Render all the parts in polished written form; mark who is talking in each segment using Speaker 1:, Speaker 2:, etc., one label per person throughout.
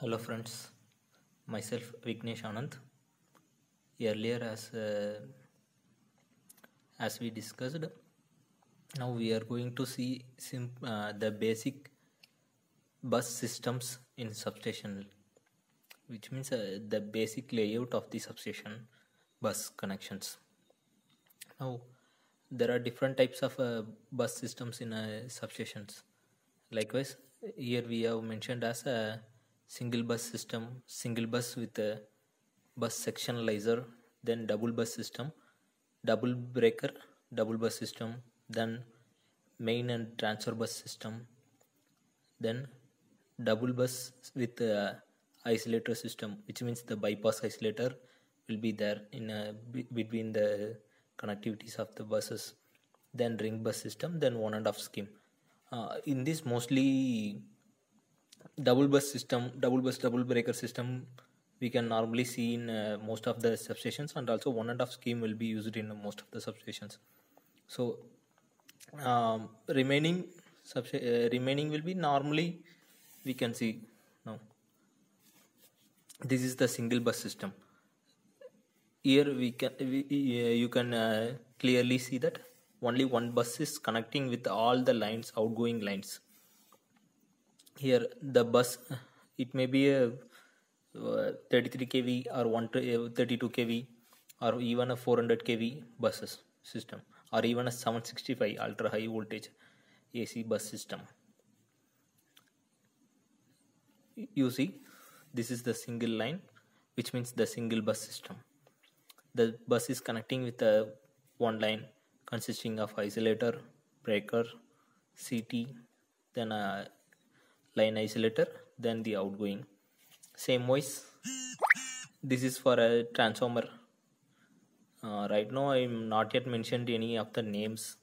Speaker 1: Hello friends, myself Vignesh Anand. Earlier as we discussed, now we are going to see the basic bus systems in substation, which means the basic layout of the substation bus connections. Now there are different types of bus systems in substations. Likewise, here we have mentioned as a single bus system, single bus with a bus sectionalizer, then double bus system, double breaker, double bus system, then main and transfer bus system, then double bus with isolator system, which means the bypass isolator will be there in between the connectivities of the buses, then ring bus system, then one and off scheme. In this mostly double bus system, double bus double breaker system we can normally see in most of the substations, and also one and off scheme will be used in most of the substations. So remaining will be normally we can see now. This is the single bus system. Here you can clearly see that only one bus is connecting with all the lines, outgoing lines. Here the bus, it may be a 33 kV or 32 kV or even a 400 kV buses system, or even a 765 ultra high voltage AC bus system. You see, this is the single line, which means the single bus system. The bus is connecting with one line consisting of isolator, breaker, CT, then a line isolator, then the outgoing. Same wise, this is for a transformer. Right now I'm not yet mentioned any of the names.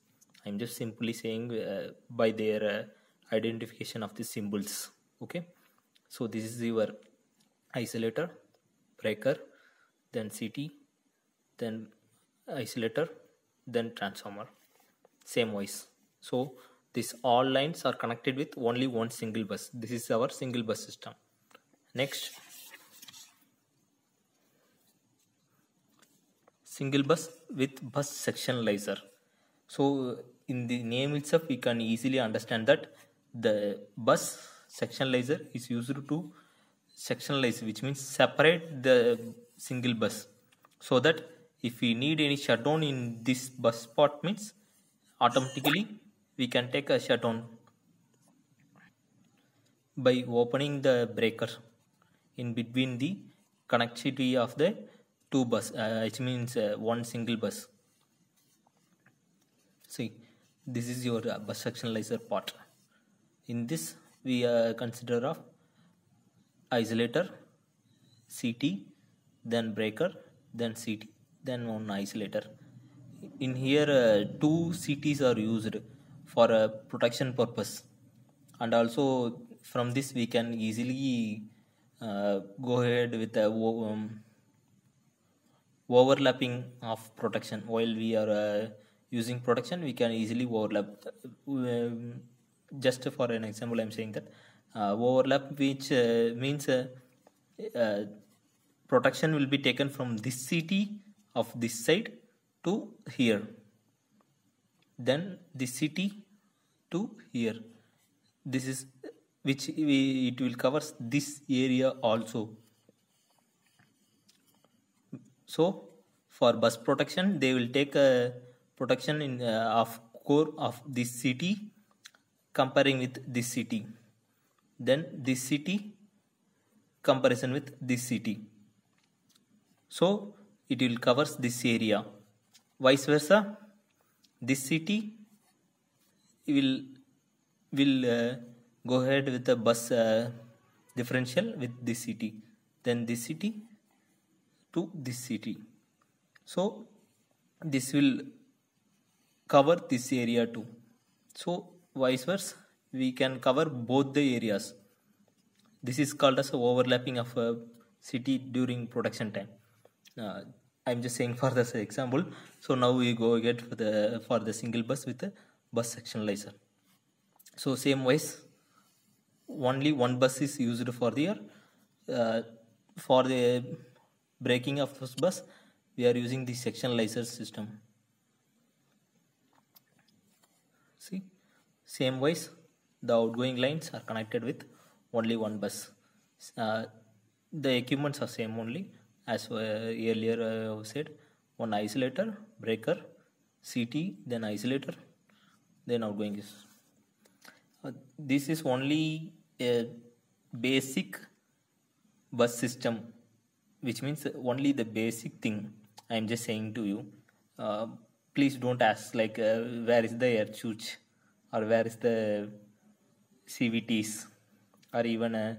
Speaker 1: I'm just simply saying by their identification of the symbols. Okay, so this is your isolator, breaker, then CT, then isolator, then transformer. Same wise. So these all lines are connected with only one single bus. This is our single bus system. Next, single bus with bus sectionalizer. So in the name itself we can easily understand that the bus sectionalizer is used to sectionalize, which means separate the single bus, so that if we need any shutdown in this bus spot, means automatically we can take a shutdown by opening the breaker in between the connectivity of the two bus, which means one single bus. See, this is your bus sectionalizer part. In this we consider of isolator, CT, then breaker, then CT, then one isolator. In here two CTs are used for a protection purpose, and also from this we can easily go ahead with the overlapping of protection. While we are using protection, we can easily overlap. Just for an example, I'm saying that overlap, which means protection will be taken from this CT of this side to here, then this CT to here. This is which it will covers this area also. So for bus protection, they will take a protection in of core of this CT comparing with this CT, then this CT comparison with this CT. So it will covers this area. Vice versa, this CT will go ahead with the bus differential with this CT, then this CT to this CT. So this will cover this area too. So vice versa, we can cover both the areas. This is called as overlapping of CT during protection time. I'm just saying for this example. So now we go ahead for the single bus with the bus sectionalizer. So same wise, only one bus is used for the uh, for the breaking of this bus, we are using the sectionalizer system. See, same wise, the outgoing lines are connected with only one bus. Uh, the equipments are same only as earlier said. One isolator, breaker, CT, then isolator, then outgoing is. This is only a basic bus system, which means only the basic thing I am just saying to you. uh, Please don't ask like where is the air switch or where is the CVTs or even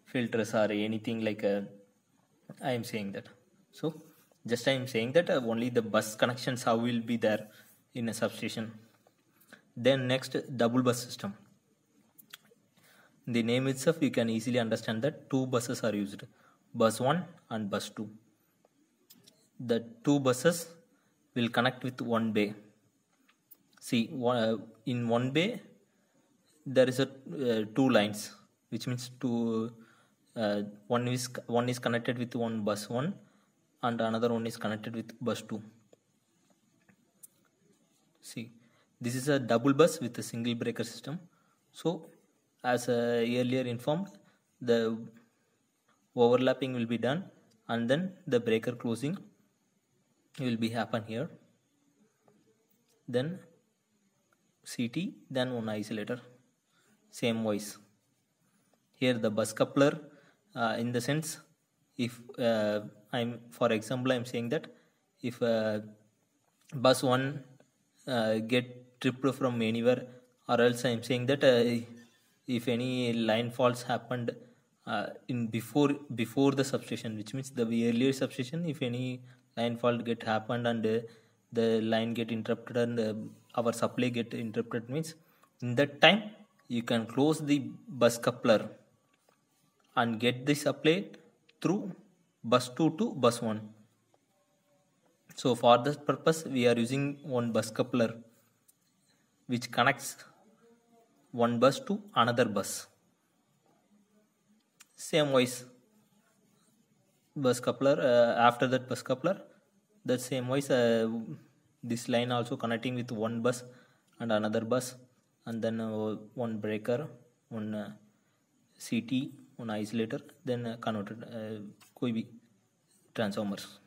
Speaker 1: filters or anything like I am saying that. So just I am saying that only the bus connections how will be there in a substation. Then next, double bus system. In the name itself, you can easily understand that two buses are used, bus 1 and bus 2. The two buses will connect with one bay. See, in one bay, there is a two lines, which means one is connected with one bus 1 and another one is connected with bus 2. See, this is a double bus with a single breaker system. So as earlier informed, the overlapping will be done and then the breaker closing will be happen here, then CT, then one isolator, same voice. Here the bus coupler, in the sense, if I'm for example I'm saying that if bus 1 get tripped from anywhere, or else I'm saying that if any line faults happened in before the substation, which means the earlier substation, if any line fault get happened and the line get interrupted and our supply get interrupted, means in that time you can close the bus coupler and get the supply through bus 2 to bus 1. So for this purpose we are using one bus coupler which connects one bus to another bus. Same wise, bus coupler, after that bus coupler, the same wise this line also connecting with one bus and another bus, and then one breaker, one CT, one isolator, then converted कोई भी transformers.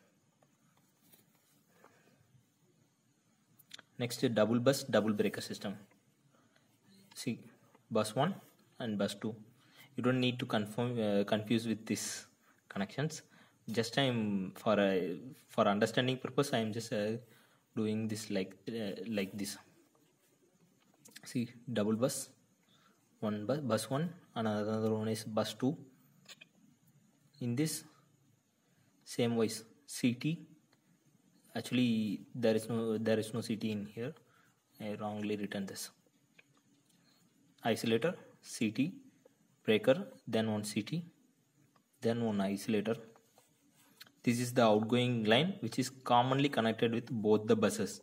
Speaker 1: Next, double bus double breaker system. See, bus 1 and bus 2. You don't need to confuse with these connections. Just I'm for understanding purpose, I am just doing this like this. See, double bus, bus 1, and another one is bus 2. In this same wise, CT. Actually, there is no CT in here. I wrongly written this. Isolator, CT, breaker, then one CT, then one isolator. This is the outgoing line which is commonly connected with both the buses.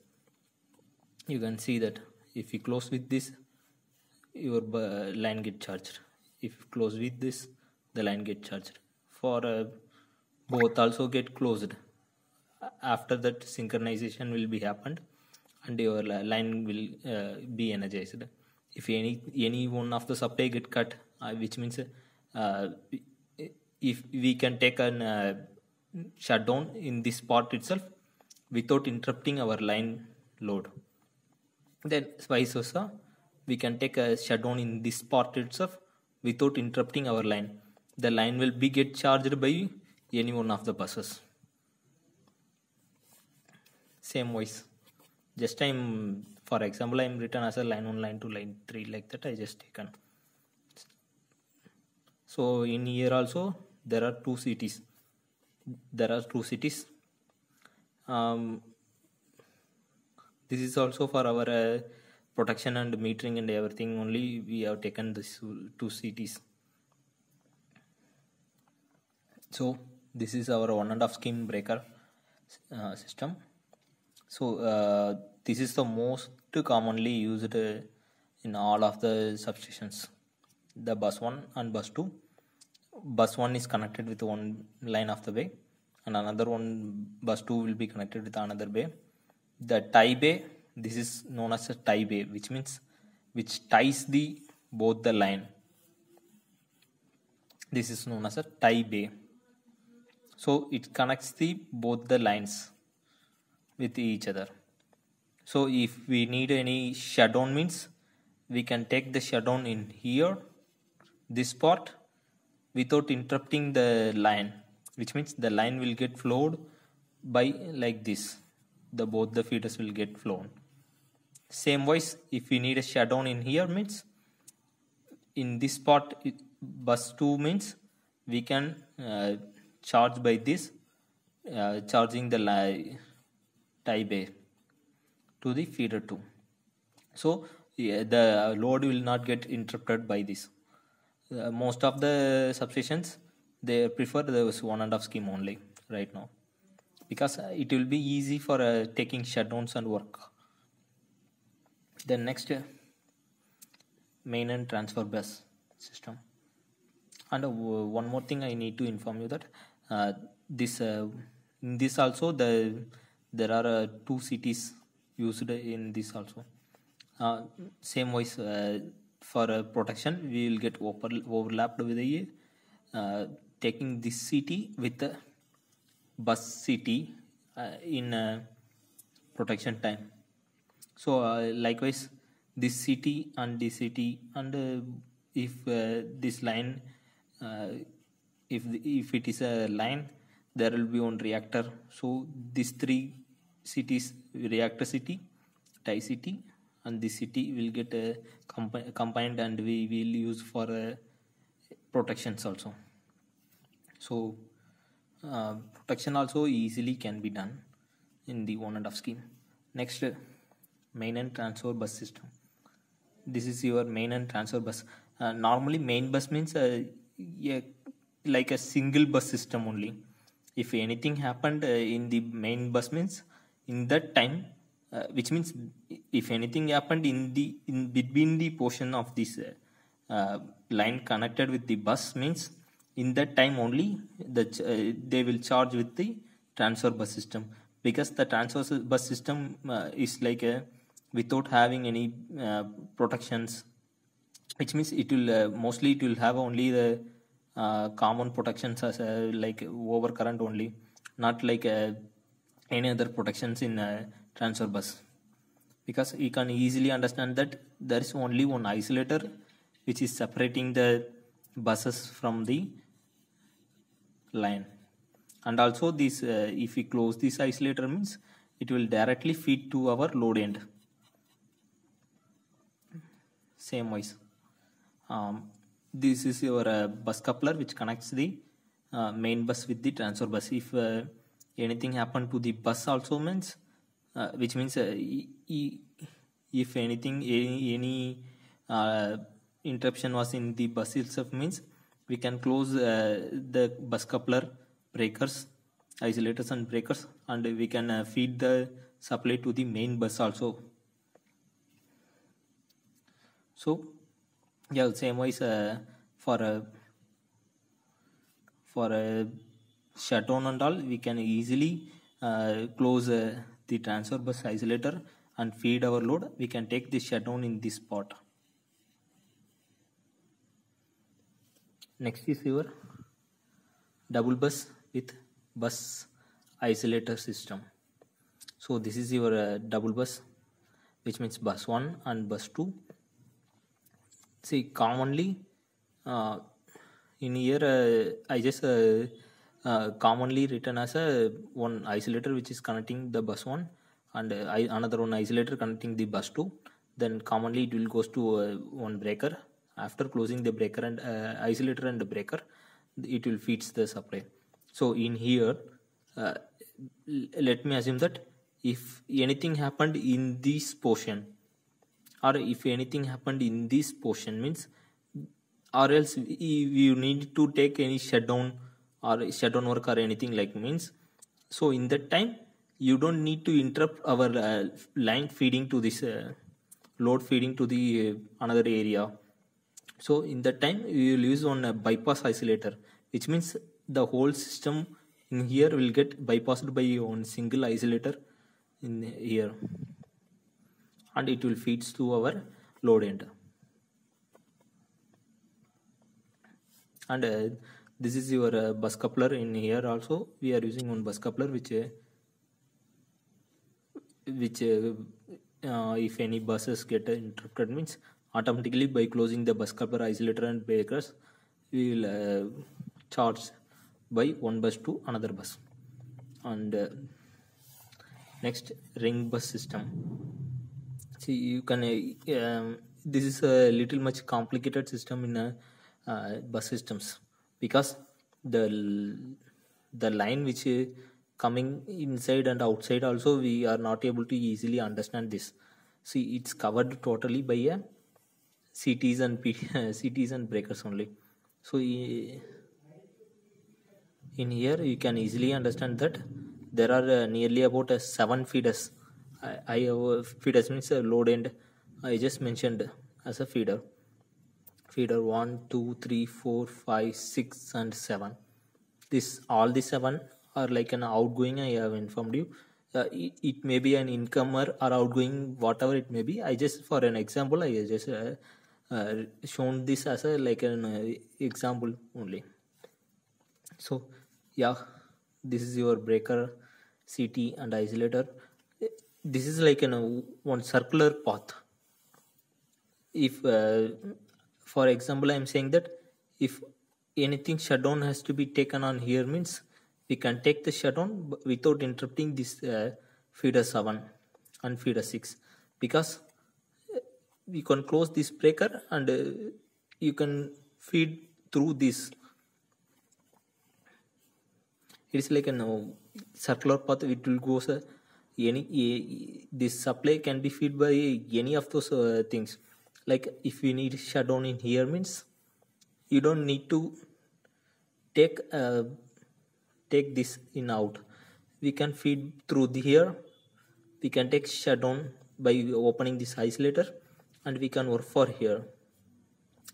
Speaker 1: You can see that if you close with this, your line get charged. If you close with this, the line get charged. For both also get closed. After that, synchronization will be happened and your line will be energized. If any one of the supply get cut, which means if we can take a shutdown in this part itself without interrupting our line load, then vice versa, we can take a shutdown in this part itself without interrupting our line. The line will be get charged by any one of the buses. Same voice. Just I'm, for example, I'm written as a line 1, line 2, line 3, like that I just taken. So in here also there are two CTs. This is also for our protection and metering and everything. Only we have taken this two CTs. So this is our 1.5 skim breaker system. So this is the most commonly used in all of the substations, the bus 1 and bus 2. bus 1 is connected with one line of the bay, and another one bus 2 will be connected with another bay. The tie bay, this is known as a tie bay, which means which ties the both the line. This is known as a tie bay. So it connects the both the lines with each other. So if we need any shutdown, means we can take the shutdown in here, this part, without interrupting the line, which means the line will get flowed by like this. Both the feeders will get flown. Same wise, if we need a shutdown in here, means in this part bus 2 means we can charge by this charging the tie bay to the feeder 2. So the load will not get interrupted by this. Most of the substations, they prefer the 1.5 scheme only right now, because it will be easy for taking shutdowns and work. Then next, main and transfer bus system. And one more thing I need to inform you that in this also there are 2 cities used in this also. Same wise, for protection we will get overlapped with the taking this city with the bus city in protection time. So likewise, this city and this city, and if this line, if it is a line, there will be one reactor. So these 3 cities, reactor city, tie city, and this city will get combined, and we will use for protections also. So protection also easily can be done in the 1.5 scheme. Next, main and transfer bus system. This is your main and transfer bus. Normally main bus means like a single bus system only. If anything happened in the main bus, means in that time, which means if anything happened in between the portion of this line connected with the bus, means in that time only they will charge with the transfer bus system, because the transfer bus system is like without having any protections, which means it will mostly it will have only the common protections as like overcurrent only, not like any other protections in transfer bus. Because you can easily understand that there is only one isolator which is separating the buses from the line, and also this if we close this isolator, means it will directly feed to our load end. Same wise, this is your bus coupler which connects the main bus with the transfer bus. If anything happened to the bus also, means which means if anything any interruption was in the bus itself, means we can close the bus coupler, breakers, isolators and breakers, and we can feed the supply to the main bus also. So yeah, same wise for a shutdown and all, we can easily close the transfer bus isolator and feed our load. We can take this shutdown in this spot. Next is your double bus with bus isolator system. So this is your double bus, which means bus 1 and bus 2. See, commonly in here I just commonly written as one isolator which is connecting the bus 1, and another one isolator connecting the bus 2. Then commonly it will goes to one breaker. After closing the breaker and isolator and the breaker, it will feeds the supply. So in here, let me assume that if anything happened in this portion, or if anything happened in this portion, means, or else you need to take any shutdown or shutdown work or anything like, means, so in that time you don't need to interrupt our line feeding to this load feeding to the another area, So in that time we will use one bypass isolator, which means the whole system in here will get bypassed by one single isolator in here, and it will feeds to our load end. And this is your bus coupler. In here also we are using one bus coupler which if any buses get interrupted means automatically by closing the bus coupler, isolator and breakers, we will charge by one bus to another bus. And next, ring bus system. See, you can this is a little much complicated system in bus systems, because the line which coming inside and outside also we are not able to easily understand this. See, it's covered totally by CTs and CTs and breakers only. So in here you can easily understand that there are nearly about 7 feeders. Feeders means load end. I just mentioned as a feeder. Feeder 1, 2, 3, 4, 5, 6 and 7. All the 7 are like an outgoing. I have informed you. It may be an incomer or outgoing, whatever it may be. I just, for an example, I just shown this as a like an example only. So yeah, this is your breaker, CT and isolator. This is like one circular path. If for example I am saying that if anything shutdown has to be taken on here, means we can take the shutdown without interrupting this feeder 7 and feeder 6, because we can close this breaker and you can feed through this. It is like a circular path. It will go this supply can be feed by any of those things. Like if we need shutdown in here, means you don't need to take this in out. We can feed through here. We can take shutdown by opening this isolator, and we can work for here.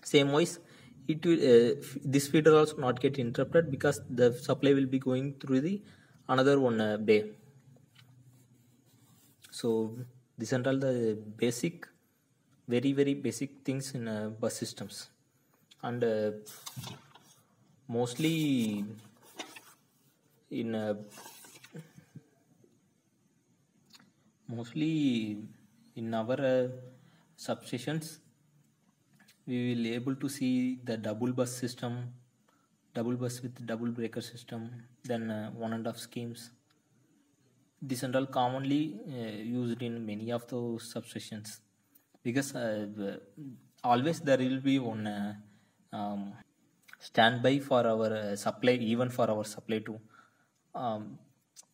Speaker 1: Same wise, it will this feeder also not get interrupted, because the supply will be going through the another one bay. So these are all the basic, very basic things in bus systems. And mostly in our substations we will able to see the double bus system, double bus with double breaker system, then 1.5 schemes. These are all commonly used in many of those substations, because always there will be one standby for our supply, even for our supply too.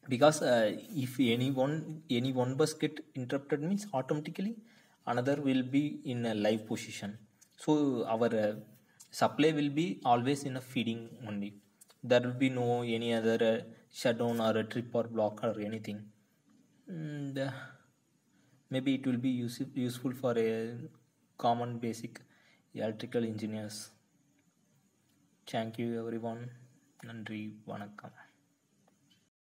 Speaker 1: Because if any one bus get interrupted, means automatically another will be in a live position. So our supply will be always in a feeding only. There will be no any other shutdown or a trip or block or anything. And maybe it will be useful for a common basic electrical engineers. Thank you everyone. Nandri, vanakkam.